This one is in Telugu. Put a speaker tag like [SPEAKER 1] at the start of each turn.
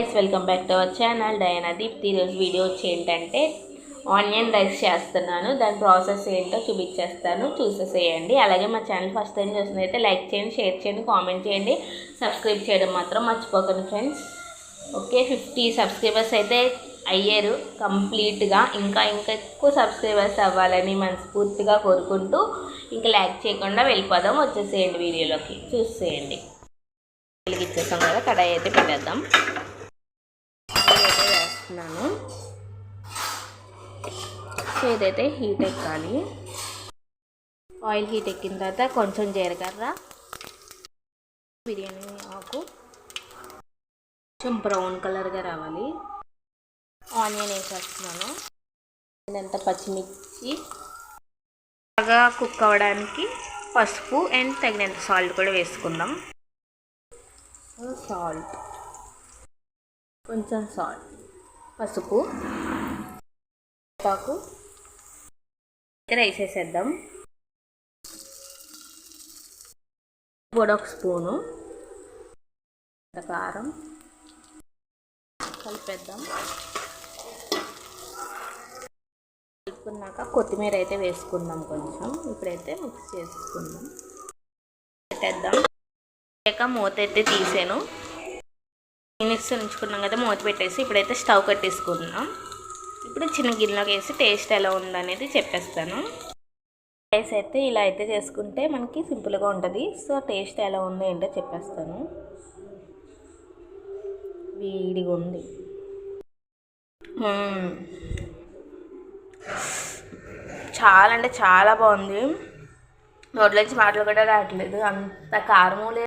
[SPEAKER 1] Welcome back to our channel Diana Deepti. ఈరోజు వీడియో వచ్చి ఏంటంటే ఆనియన్ రైస్ చేస్తున్నాను. దాని ప్రాసెస్ ఏంటో చూపించేస్తాను, చూసేసేయండి. అలాగే మా ఛానల్ ఫస్ట్ టైం చూసినైతే లైక్ చేయండి, షేర్ చేయండి, కామెంట్ చేయండి, సబ్స్క్రైబ్ చేయడం మాత్రం మర్చిపోకండి ఫ్రెండ్స్. ఓకే, 50 సబ్స్క్రైబర్స్ అయితే అయ్యారు కంప్లీట్గా. ఇంకా ఎక్కువ సబ్స్క్రైబర్స్ అవ్వాలని మనస్ఫూర్తిగా కోరుకుంటూ ఇంకా లైక్ చేయకుండా వెళ్ళిపోదాం. వచ్చేసేయండి, వీడియోలోకి చూసేయండి. వెలిగించేస్తాం కదా, కడాయి అయితే పెట్టేద్దాం. వేస్తున్నాను. సో ఇదైతే హీట్ ఎక్కాలి. ఆయిల్ హీట్ ఎక్కిన తర్వాత కొంచెం జీలకర్ర, బిర్యానీ ఆకు కొంచెం బ్రౌన్ కలర్గా రావాలి. ఆనియన్ వేసేస్తున్నాను. ఇదంతా పచ్చిమిర్చి బాగా కుక్ అవ్వడానికి పసుపు అండ్ తగినంత సాల్ట్ కూడా వేసుకుందాం. సాల్ట్, కొంచెం సాల్ట్, పసుపు, పాకు, రైస్ వేసేద్దాం. పొడి 1 స్పూను, కారం కలిపేద్దాం. కలుపుకున్నాక కొత్తిమీర అయితే వేసుకుందాం కొంచెం. ఇప్పుడైతే మిక్స్ చేసుకుందాం, పెట్టేద్దాం. మూత అయితే తీసాను. మిక్స్ ఉంచుకున్నాం కదా, మూత పెట్టేసి ఇప్పుడైతే స్టవ్ కట్టేసుకుందాం. ఇప్పుడు చిన్న గిన్నెలోకి వేసి టేస్ట్ ఎలా ఉందనేది చెప్పేస్తాను. రైస్ అయితే ఇలా అయితే చేసుకుంటే మనకి సింపుల్గా ఉంటుంది. సో టేస్ట్ ఎలా ఉందో ఏంటో చెప్పేస్తాను. వేడిగా ఉంది, చాలా అంటే చాలా బాగుంది. నోట్లోంచి మాటలు కూడా రావట్లేదు, అంత కారము లేదు.